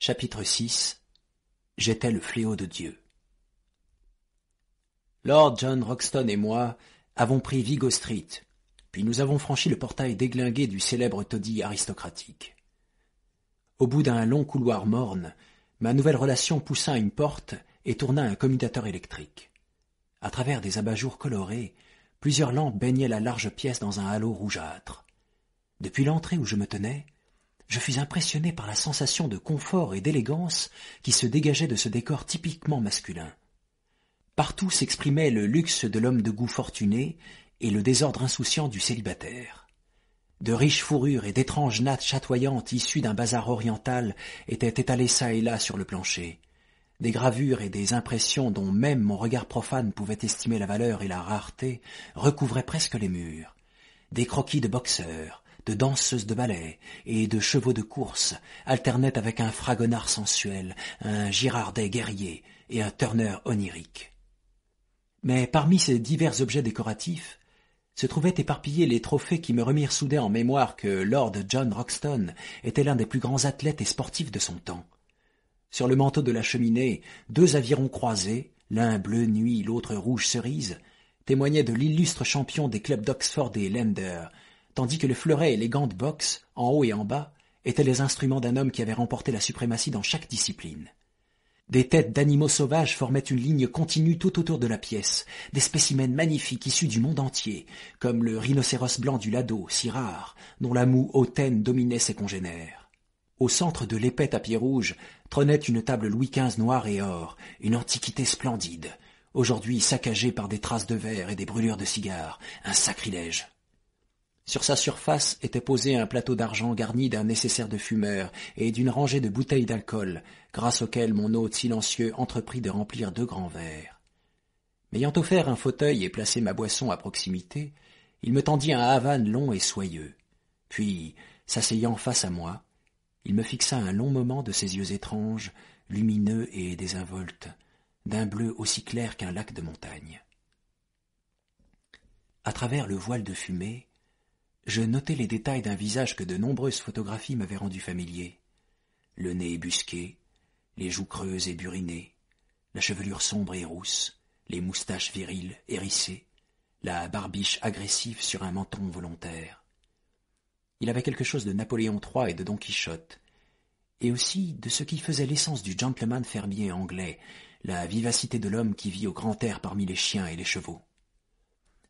Chapitre 6. J'étais le fléau de Dieu. Lord John Roxton et moi avons pris Vigo Street, puis nous avons franchi le portail déglingué du célèbre taudis aristocratique. Au bout d'un long couloir morne, ma nouvelle relation poussa une porte et tourna un commutateur électrique. À travers des abat-jours colorés, plusieurs lampes baignaient la large pièce dans un halo rougeâtre. Depuis l'entrée où je me tenais, je fus impressionné par la sensation de confort et d'élégance qui se dégageait de ce décor typiquement masculin. Partout s'exprimait le luxe de l'homme de goût fortuné et le désordre insouciant du célibataire. De riches fourrures et d'étranges nattes chatoyantes issues d'un bazar oriental étaient étalées çà et là sur le plancher. Des gravures et des impressions dont même mon regard profane pouvait estimer la valeur et la rareté recouvraient presque les murs. Des croquis de boxeurs, de danseuses de ballet et de chevaux de course alternaient avec un fragonard sensuel, un girardet guerrier et un turner onirique. Mais parmi ces divers objets décoratifs se trouvaient éparpillés les trophées qui me remirent soudain en mémoire que Lord John Roxton était l'un des plus grands athlètes et sportifs de son temps. Sur le manteau de la cheminée, 2 avirons croisés, l'un bleu nuit, l'autre rouge cerise, témoignaient de l'illustre champion des clubs d'Oxford et Leicester, tandis que le fleuret et les gants de boxe, en haut et en bas, étaient les instruments d'un homme qui avait remporté la suprématie dans chaque discipline. Des têtes d'animaux sauvages formaient une ligne continue tout autour de la pièce, des spécimens magnifiques issus du monde entier, comme le rhinocéros blanc du Lado, si rare, dont la moue hautaine dominait ses congénères. Au centre de l'épais tapis rouge trônait une table Louis XV noire et or, une antiquité splendide, aujourd'hui saccagée par des traces de verre et des brûlures de cigares, un sacrilège. Sur sa surface était posé un plateau d'argent garni d'un nécessaire de fumeur et d'une rangée de bouteilles d'alcool, grâce auxquelles mon hôte silencieux entreprit de remplir 2 grands verres. M'ayant offert un fauteuil et placé ma boisson à proximité, il me tendit un havane long et soyeux. Puis, s'asseyant face à moi, il me fixa un long moment de ses yeux étranges, lumineux et désinvoltes, d'un bleu aussi clair qu'un lac de montagne. À travers le voile de fumée, je notai les détails d'un visage que de nombreuses photographies m'avaient rendu familier. Le nez busqué, les joues creuses et burinées, la chevelure sombre et rousse, les moustaches viriles, hérissées, la barbiche agressive sur un menton volontaire. Il avait quelque chose de Napoléon III et de Don Quichotte, et aussi de ce qui faisait l'essence du gentleman fermier anglais, la vivacité de l'homme qui vit au grand air parmi les chiens et les chevaux.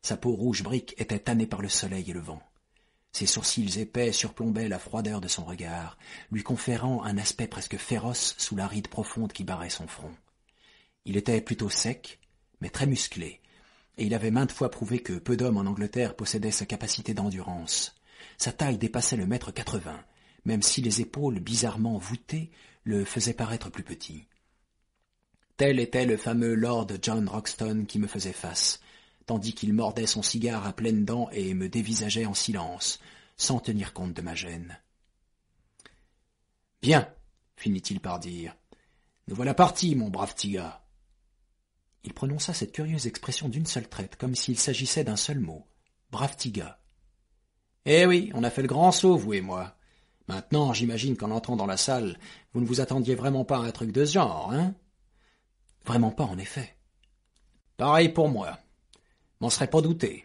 Sa peau rouge brique était tannée par le soleil et le vent. Ses sourcils épais surplombaient la froideur de son regard, lui conférant un aspect presque féroce sous la ride profonde qui barrait son front. Il était plutôt sec, mais très musclé, et il avait maintes fois prouvé que peu d'hommes en Angleterre possédaient sa capacité d'endurance. Sa taille dépassait le 1,80 m, même si les épaules bizarrement voûtées le faisaient paraître plus petit. Tel était le fameux Lord John Roxton qui me faisait face, tandis qu'il mordait son cigare à pleines dents et me dévisageait en silence, sans tenir compte de ma gêne. « Bien, finit-il par dire, nous voilà partis, mon brave petit gars. » Il prononça cette curieuse expression d'une seule traite, comme s'il s'agissait d'un seul mot, « brave petit gars ». « Eh oui, on a fait le grand saut, vous et moi. Maintenant, j'imagine qu'en entrant dans la salle, vous ne vous attendiez vraiment pas à un truc de ce genre, hein ?»« Vraiment pas, en effet. »« Pareil pour moi. M'en serais pas douté.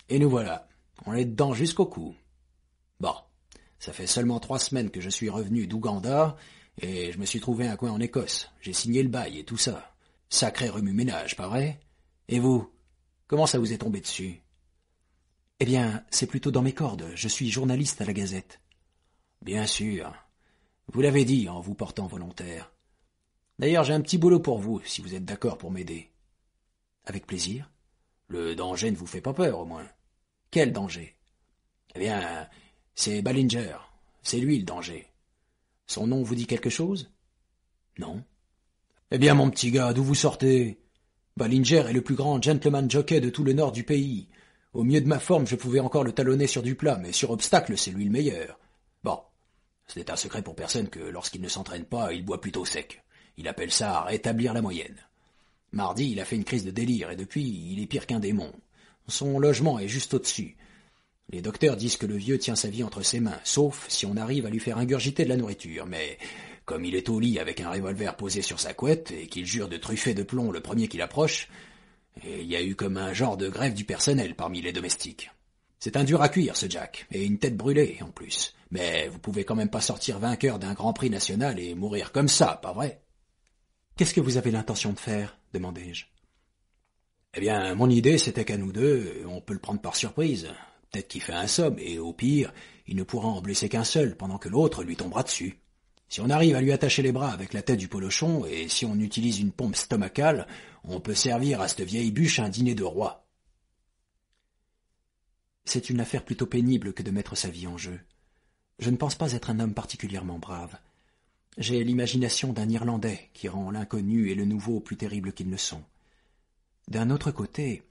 Et nous voilà, on est dedans jusqu'au cou. Bon, ça fait seulement 3 semaines que je suis revenu d'Ouganda, et je me suis trouvé un coin en Écosse. J'ai signé le bail et tout ça. Sacré remue-ménage, pas vrai? Et vous, comment ça vous est tombé dessus? » « Eh bien, c'est plutôt dans mes cordes, je suis journaliste à la Gazette. »« Bien sûr. Vous l'avez dit en vous portant volontaire. D'ailleurs, j'ai un petit boulot pour vous, si vous êtes d'accord pour m'aider. »« Avec plaisir. »« Le danger ne vous fait pas peur, au moins. »« Quel danger ?»« Eh bien, c'est Ballinger. C'est lui, le danger. Son nom vous dit quelque chose ? » ?»« Non. »« Eh bien, mon petit gars, d'où vous sortez ? Ballinger est le plus grand gentleman jockey de tout le nord du pays. Au mieux de ma forme, je pouvais encore le talonner sur du plat, mais sur obstacle, c'est lui le meilleur. Bon, ce n'est un secret pour personne que lorsqu'il ne s'entraîne pas, il boit plutôt sec. Il appelle ça rétablir la moyenne. Mardi, il a fait une crise de délire, et depuis, il est pire qu'un démon. Son logement est juste au-dessus. Les docteurs disent que le vieux tient sa vie entre ses mains, sauf si on arrive à lui faire ingurgiter de la nourriture, mais comme il est au lit avec un revolver posé sur sa couette et qu'il jure de truffer de plomb le premier qui l'approche, et il y a eu comme un genre de grève du personnel parmi les domestiques. C'est un dur à cuire, ce Jack, et une tête brûlée, en plus. Mais vous pouvez quand même pas sortir vainqueur d'un Grand Prix national et mourir comme ça, pas vrai? Qu'est-ce que vous avez l'intention de faire? Demandai-je. Eh bien, mon idée, c'était qu'à nous deux, on peut le prendre par surprise. Peut-être qu'il fait un somme, et au pire, il ne pourra en blesser qu'un seul, pendant que l'autre lui tombera dessus. Si on arrive à lui attacher les bras avec la tête du polochon, et si on utilise une pompe stomacale, on peut servir à cette vieille bûche un dîner de roi. C'est une affaire plutôt pénible que de mettre sa vie en jeu. Je ne pense pas être un homme particulièrement brave. J'ai l'imagination d'un Irlandais qui rend l'inconnu et le nouveau plus terribles qu'ils ne sont. D'un autre côté,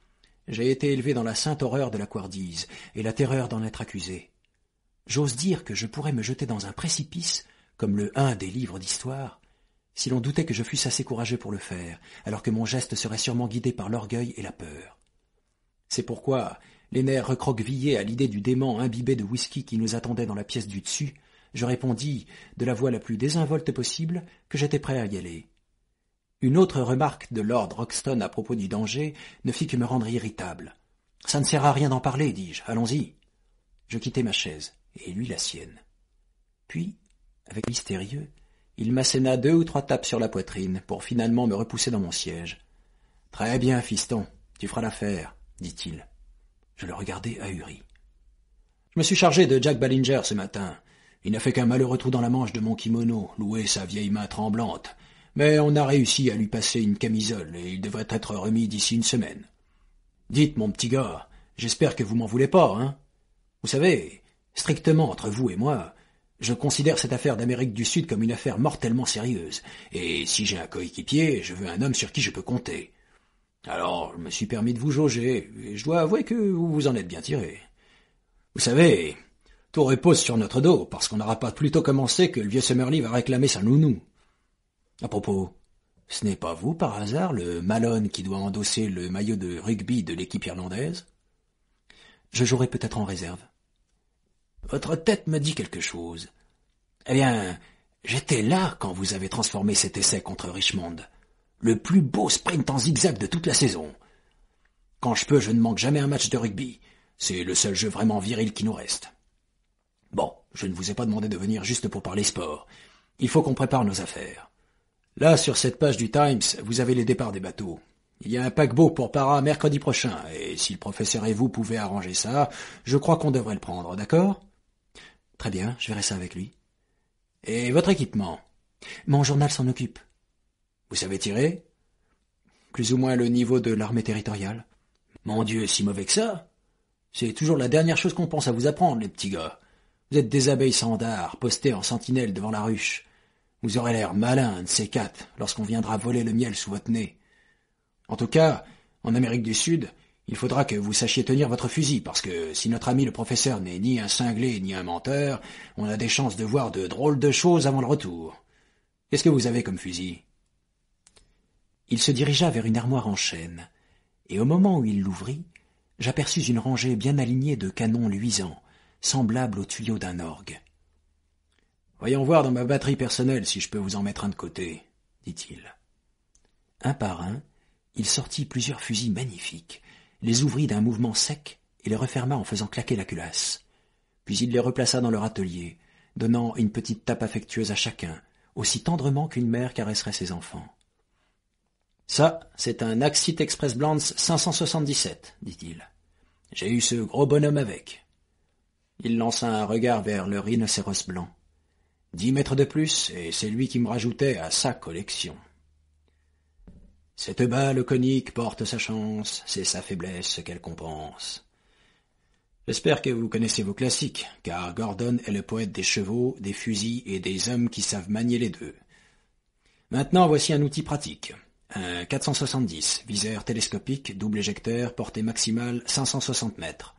j'ai été élevé dans la sainte horreur de la couardise et la terreur d'en être accusé. J'ose dire que je pourrais me jeter dans un précipice, comme le 1 des livres d'histoire, si l'on doutait que je fusse assez courageux pour le faire, alors que mon geste serait sûrement guidé par l'orgueil et la peur. C'est pourquoi, les nerfs recroquevillés à l'idée du dément imbibé de whisky qui nous attendait dans la pièce du dessus, je répondis, de la voix la plus désinvolte possible, que j'étais prêt à y aller. Une autre remarque de Lord Roxton à propos du danger ne fit que me rendre irritable. « Ça ne sert à rien d'en parler, dis-je, allons-y. » Je quittai ma chaise, et lui la sienne. Puis, avec mystérieux, il m'asséna 2 ou 3 tapes sur la poitrine pour finalement me repousser dans mon siège. « Très bien, fiston, tu feras l'affaire, » dit-il. Je le regardai ahuri. « Je me suis chargé de Jack Ballinger ce matin. Il n'a fait qu'un malheureux trou dans la manche de mon kimono, loué sa vieille main tremblante. Mais on a réussi à lui passer une camisole et il devrait être remis d'ici une semaine. Dites, mon petit gars, j'espère que vous m'en voulez pas, hein? Vous savez, strictement entre vous et moi, je considère cette affaire d'Amérique du Sud comme une affaire mortellement sérieuse, et si j'ai un coéquipier, je veux un homme sur qui je peux compter. Alors, je me suis permis de vous jauger, et je dois avouer que vous vous en êtes bien tiré. Vous savez, tout repose sur notre dos, parce qu'on n'aura pas plus tôt commencé que le vieux Summerlee va réclamer sa nounou. À propos, ce n'est pas vous, par hasard, le Malone qui doit endosser le maillot de rugby de l'équipe irlandaise? Je jouerai peut-être en réserve. Votre tête me dit quelque chose. Eh bien, j'étais là quand vous avez transformé cet essai contre Richmond. Le plus beau sprint en zigzag de toute la saison. Quand je peux, je ne manque jamais un match de rugby. C'est le seul jeu vraiment viril qui nous reste. Bon, je ne vous ai pas demandé de venir juste pour parler sport. Il faut qu'on prépare nos affaires. Là, sur cette page du Times, vous avez les départs des bateaux. Il y a un paquebot pour Para mercredi prochain, et si le professeur et vous pouvez arranger ça, je crois qu'on devrait le prendre, d'accord? Très bien, je verrai ça avec lui. Et votre équipement? Mon journal s'en occupe. Vous savez tirer? Plus ou moins le niveau de l'armée territoriale. Mon Dieu, si mauvais que ça? C'est toujours la dernière chose qu'on pense à vous apprendre, les petits gars. Vous êtes des abeilles sans dard, postées en sentinelle devant la ruche. Vous aurez l'air malin, un de ces 4, lorsqu'on viendra voler le miel sous votre nez. En tout cas, en Amérique du Sud, il faudra que vous sachiez tenir votre fusil, parce que si notre ami le professeur n'est ni un cinglé ni un menteur, on a des chances de voir de drôles de choses avant le retour. Qu'est-ce que vous avez comme fusil? Il se dirigea vers une armoire en chêne, et au moment où il l'ouvrit, j'aperçus une rangée bien alignée de canons luisants, semblables aux tuyaux d'un orgue. « Voyons voir dans ma batterie personnelle si je peux vous en mettre un de côté, » dit-il. Un par un, il sortit plusieurs fusils magnifiques, les ouvrit d'un mouvement sec et les referma en faisant claquer la culasse. Puis il les replaça dans leur atelier, donnant une petite tape affectueuse à chacun, aussi tendrement qu'une mère caresserait ses enfants. « Ça, c'est un Axit Express Blance 577, dit-il. J'ai eu ce gros bonhomme avec. » Il lança un regard vers le rhinocéros blanc. 10 mètres de plus, et c'est lui qui me rajoutait à sa collection. Cette balle conique porte sa chance, c'est sa faiblesse qu'elle compense. J'espère que vous connaissez vos classiques, car Gordon est le poète des chevaux, des fusils et des hommes qui savent manier les deux. Maintenant, voici un outil pratique. Un 470, viseur télescopique, double éjecteur, portée maximale 560 mètres.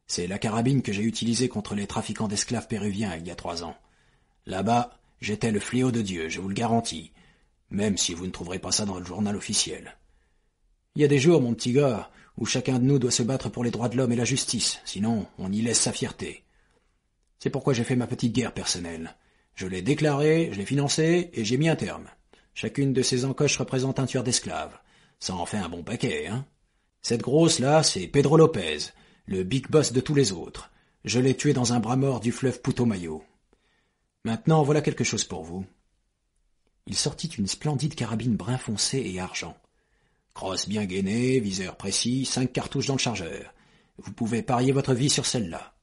C'est la carabine que j'ai utilisée contre les trafiquants d'esclaves péruviens il y a 3 ans. Là-bas, j'étais le fléau de Dieu, je vous le garantis, même si vous ne trouverez pas ça dans le journal officiel. Il y a des jours, mon petit gars, où chacun de nous doit se battre pour les droits de l'homme et la justice, sinon on y laisse sa fierté. C'est pourquoi j'ai fait ma petite guerre personnelle. Je l'ai déclaré, je l'ai financé, et j'ai mis un terme. Chacune de ces encoches représente un tueur d'esclaves. Ça en fait un bon paquet, hein. Cette grosse-là, c'est Pedro Lopez, le big boss de tous les autres. Je l'ai tué dans un bras mort du fleuve Putumayo. Maintenant, voilà quelque chose pour vous. Il sortit une splendide carabine brun foncé et argent. Crosse bien gainée, viseur précis, 5 cartouches dans le chargeur. Vous pouvez parier votre vie sur celle-là.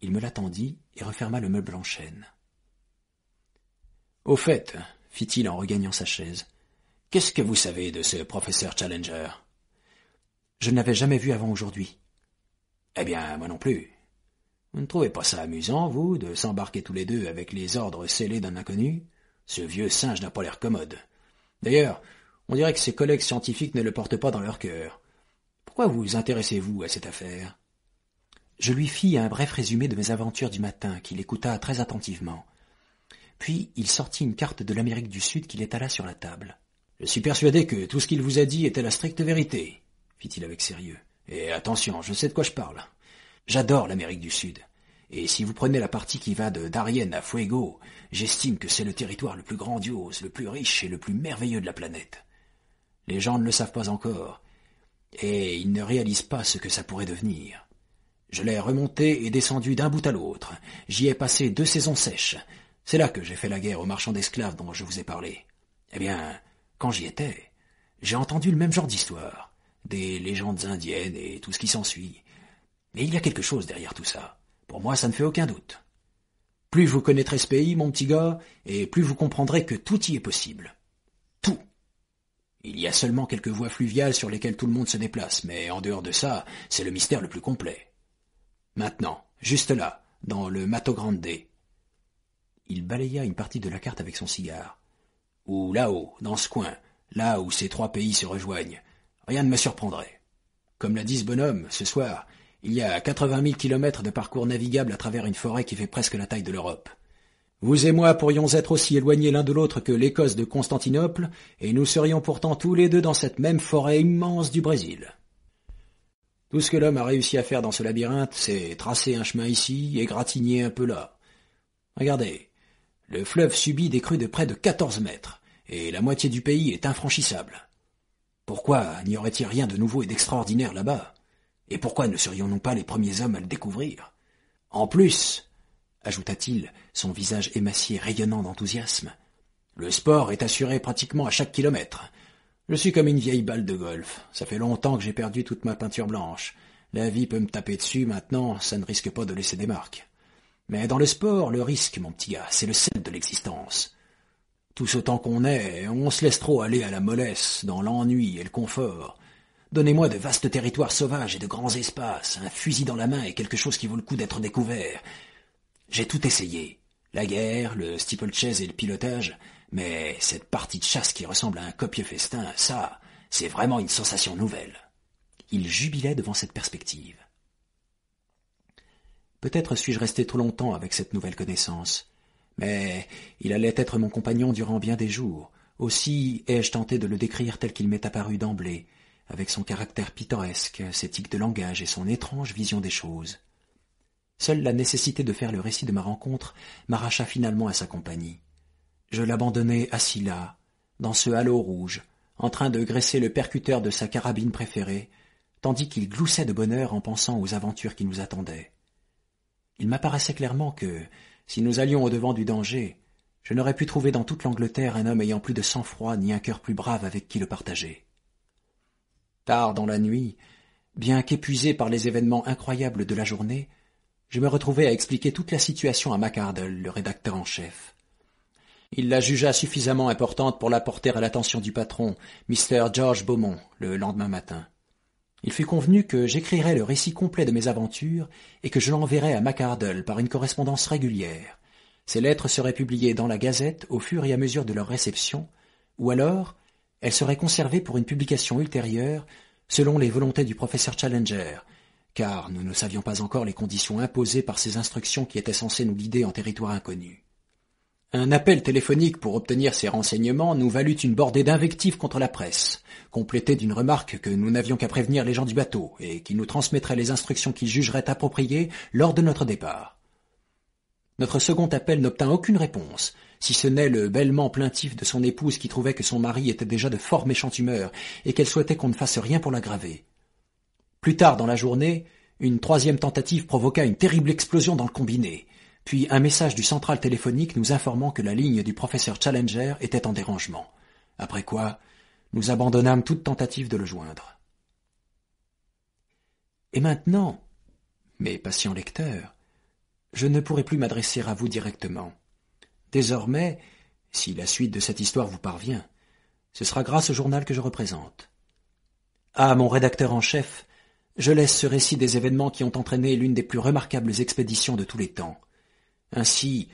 Il me la tendit et referma le meuble en chêne. Au fait, fit-il en regagnant sa chaise, qu'est-ce que vous savez de ce professeur Challenger? Je ne l'avais jamais vu avant aujourd'hui. Eh bien, moi non plus. Vous ne trouvez pas ça amusant, vous, de s'embarquer tous les deux avec les ordres scellés d'un inconnu? Ce vieux singe n'a pas l'air commode. D'ailleurs, on dirait que ses collègues scientifiques ne le portent pas dans leur cœur. Pourquoi vous intéressez-vous à cette affaire? Je lui fis un bref résumé de mes aventures du matin, qu'il écouta très attentivement. Puis il sortit une carte de l'Amérique du Sud qu'il étala sur la table. « Je suis persuadé que tout ce qu'il vous a dit était la stricte vérité, » fit-il avec sérieux. « Et attention, je sais de quoi je parle. J'adore l'Amérique du Sud. Et si vous prenez la partie qui va de Darien à Fuego, j'estime que c'est le territoire le plus grandiose, le plus riche et le plus merveilleux de la planète. Les gens ne le savent pas encore, et ils ne réalisent pas ce que ça pourrait devenir. Je l'ai remonté et descendu d'un bout à l'autre. J'y ai passé 2 saisons sèches. C'est là que j'ai fait la guerre aux marchands d'esclaves dont je vous ai parlé. Eh bien, quand j'y étais, j'ai entendu le même genre d'histoire, des légendes indiennes et tout ce qui s'ensuit. Mais il y a quelque chose derrière tout ça. Pour moi, ça ne fait aucun doute. Plus vous connaîtrez ce pays, mon petit gars, et plus vous comprendrez que tout y est possible. Tout. Il y a seulement quelques voies fluviales sur lesquelles tout le monde se déplace, mais en dehors de ça, c'est le mystère le plus complet. Maintenant, juste là, dans le Mato Grande. Il balaya une partie de la carte avec son cigare. Ou là-haut, dans ce coin, là où ces 3 pays se rejoignent. Rien ne me surprendrait. Comme l'a dit ce bonhomme, ce soir, il y a 80 000 kilomètres de parcours navigables à travers une forêt qui fait presque la taille de l'Europe. Vous et moi pourrions être aussi éloignés l'un de l'autre que l'Écosse de Constantinople, et nous serions pourtant tous les deux dans cette même forêt immense du Brésil. Tout ce que l'homme a réussi à faire dans ce labyrinthe, c'est tracer un chemin ici et gratigner un peu là. Regardez, le fleuve subit des crues de près de 14 mètres, et la moitié du pays est infranchissable. Pourquoi n'y aurait-il rien de nouveau et d'extraordinaire là-bas? Et pourquoi ne serions-nous pas les premiers hommes à le découvrir? En plus, ajouta-t-il, son visage émacié rayonnant d'enthousiasme, le sport est assuré pratiquement à chaque kilomètre. Je suis comme une vieille balle de golf. Ça fait longtemps que j'ai perdu toute ma peinture blanche. La vie peut me taper dessus maintenant, ça ne risque pas de laisser des marques. Mais dans le sport, le risque, mon petit gars, c'est le sel de l'existence. Tous autant qu'on est, on se laisse trop aller à la mollesse, dans l'ennui et le confort. Donnez-moi de vastes territoires sauvages et de grands espaces, un fusil dans la main et quelque chose qui vaut le coup d'être découvert. J'ai tout essayé. La guerre, le steeplechase et le pilotage, mais cette partie de chasse qui ressemble à un copieux festin, ça, c'est vraiment une sensation nouvelle. Il jubilait devant cette perspective. Peut-être suis-je resté trop longtemps avec cette nouvelle connaissance, mais il allait être mon compagnon durant bien des jours. Aussi ai-je tenté de le décrire tel qu'il m'est apparu d'emblée, avec son caractère pittoresque, ses tics de langage et son étrange vision des choses. Seule la nécessité de faire le récit de ma rencontre m'arracha finalement à sa compagnie. Je l'abandonnai assis là, dans ce halo rouge, en train de graisser le percuteur de sa carabine préférée, tandis qu'il gloussait de bonheur en pensant aux aventures qui nous attendaient. Il m'apparaissait clairement que, si nous allions au-devant du danger, je n'aurais pu trouver dans toute l'Angleterre un homme ayant plus de sang-froid ni un cœur plus brave avec qui le partager. Tard dans la nuit, bien qu'épuisé par les événements incroyables de la journée, je me retrouvai à expliquer toute la situation à McArdle, le rédacteur en chef. Il la jugea suffisamment importante pour la porter à l'attention du patron, Mr. George Beaumont, le lendemain matin. Il fut convenu que j'écrirais le récit complet de mes aventures et que je l'enverrais à McArdle par une correspondance régulière. Ces lettres seraient publiées dans la Gazette au fur et à mesure de leur réception, ou alors elles seraient conservées pour une publication ultérieure selon les volontés du professeur Challenger, car nous ne savions pas encore les conditions imposées par ces instructions qui étaient censées nous guider en territoire inconnu. Un appel téléphonique pour obtenir ces renseignements nous valut une bordée d'invectives contre la presse, complétée d'une remarque que nous n'avions qu'à prévenir les gens du bateau et qui nous transmettraient les instructions qu'ils jugeraient appropriées lors de notre départ. Notre second appel n'obtint aucune réponse, si ce n'est le bêlement plaintif de son épouse qui trouvait que son mari était déjà de fort méchante humeur et qu'elle souhaitait qu'on ne fasse rien pour l'aggraver. Plus tard dans la journée, une troisième tentative provoqua une terrible explosion dans le combiné, puis un message du central téléphonique nous informant que la ligne du professeur Challenger était en dérangement, après quoi nous abandonnâmes toute tentative de le joindre. Et maintenant, mes patients lecteurs, je ne pourrai plus m'adresser à vous directement. Désormais, si la suite de cette histoire vous parvient, ce sera grâce au journal que je représente. À mon rédacteur en chef, je laisse ce récit des événements qui ont entraîné l'une des plus remarquables expéditions de tous les temps. Ainsi,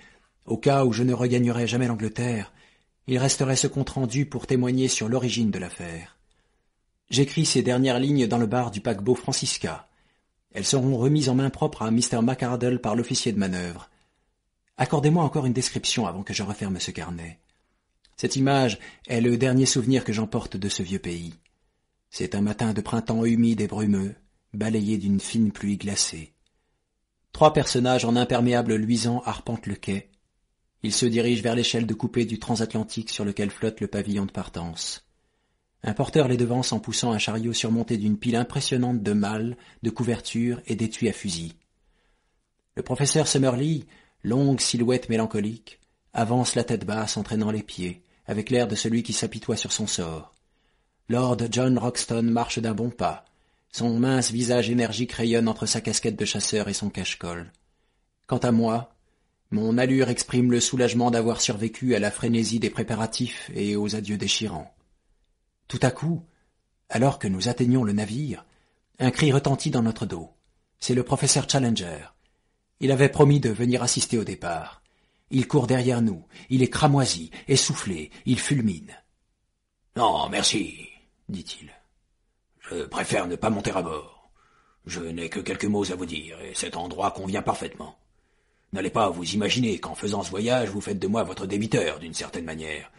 au cas où je ne regagnerais jamais l'Angleterre, il resterait ce compte-rendu pour témoigner sur l'origine de l'affaire. J'écris ces dernières lignes dans le bar du paquebot Francisca. Elles seront remises en main propre à Mr. McArdle par l'officier de manœuvre. Accordez-moi encore une description avant que je referme ce carnet. Cette image est le dernier souvenir que j'emporte de ce vieux pays. C'est un matin de printemps humide et brumeux, balayé d'une fine pluie glacée. 3 personnages en imperméable luisant arpentent le quai. Ils se dirigent vers l'échelle de coupée du transatlantique sur lequel flotte le pavillon de partance. Un porteur les devance en poussant un chariot surmonté d'une pile impressionnante de malles, de couvertures et d'étuis à fusil. Le professeur Summerlee, longue silhouette mélancolique, avance la tête basse entraînant les pieds, avec l'air de celui qui s'apitoie sur son sort. Lord John Roxton marche d'un bon pas. Son mince visage énergique rayonne entre sa casquette de chasseur et son cache-col. Quant à moi, mon allure exprime le soulagement d'avoir survécu à la frénésie des préparatifs et aux adieux déchirants. Tout à coup, alors que nous atteignions le navire, un cri retentit dans notre dos. C'est le professeur Challenger. Il avait promis de venir assister au départ. Il court derrière nous, il est cramoisi, essoufflé, il fulmine. « Non, merci, dit-il. Je préfère ne pas monter à bord. Je n'ai que quelques mots à vous dire, et cet endroit convient parfaitement. N'allez pas vous imaginer qu'en faisant ce voyage, vous faites de moi votre débiteur, d'une certaine manière.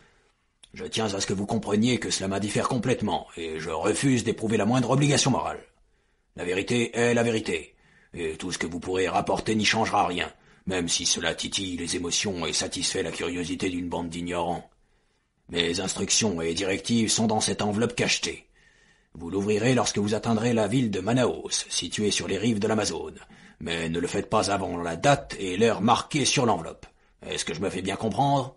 Je tiens à ce que vous compreniez que cela m'indiffère complètement, et je refuse d'éprouver la moindre obligation morale. La vérité est la vérité, et tout ce que vous pourrez rapporter n'y changera rien, même si cela titille les émotions et satisfait la curiosité d'une bande d'ignorants. Mes instructions et directives sont dans cette enveloppe cachetée. Vous l'ouvrirez lorsque vous atteindrez la ville de Manaus, située sur les rives de l'Amazone, mais ne le faites pas avant la date et l'heure marquée sur l'enveloppe. Est-ce que je me fais bien comprendre ?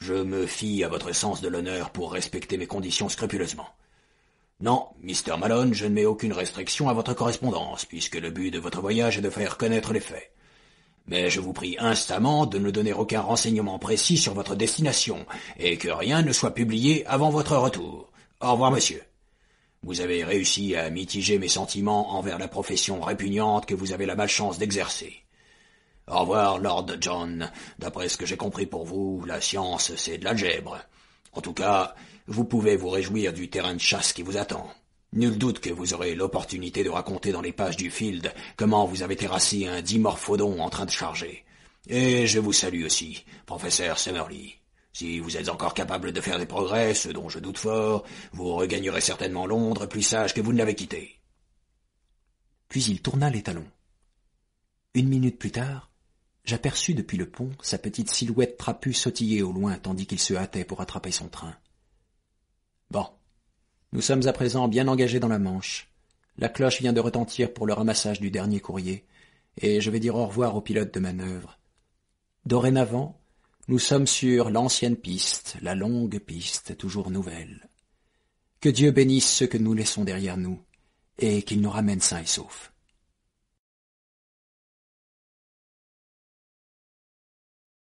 Je me fie à votre sens de l'honneur pour respecter mes conditions scrupuleusement. Non, Mr. Malone, je ne mets aucune restriction à votre correspondance, puisque le but de votre voyage est de faire connaître les faits. Mais je vous prie instamment de ne donner aucun renseignement précis sur votre destination, et que rien ne soit publié avant votre retour. Au revoir, monsieur. Vous avez réussi à mitiger mes sentiments envers la profession répugnante que vous avez la malchance d'exercer. Au revoir, Lord John. D'après ce que j'ai compris pour vous, la science, c'est de l'algèbre. En tout cas, vous pouvez vous réjouir du terrain de chasse qui vous attend. Nul doute que vous aurez l'opportunité de raconter dans les pages du Field comment vous avez terrassé un dimorphodon en train de charger. Et je vous salue aussi, professeur Summerlee. Si vous êtes encore capable de faire des progrès, ce dont je doute fort, vous regagnerez certainement Londres plus sage que vous ne l'avez quitté. Puis il tourna les talons. 1 minute plus tard, j'aperçus depuis le pont sa petite silhouette trapue sautiller au loin tandis qu'il se hâtait pour attraper son train. Bon, nous sommes à présent bien engagés dans la Manche. La cloche vient de retentir pour le ramassage du dernier courrier, et je vais dire au revoir au pilote de manœuvre. Dorénavant, nous sommes sur l'ancienne piste, la longue piste, toujours nouvelle. Que Dieu bénisse ceux que nous laissons derrière nous, et qu'il nous ramène sains et saufs.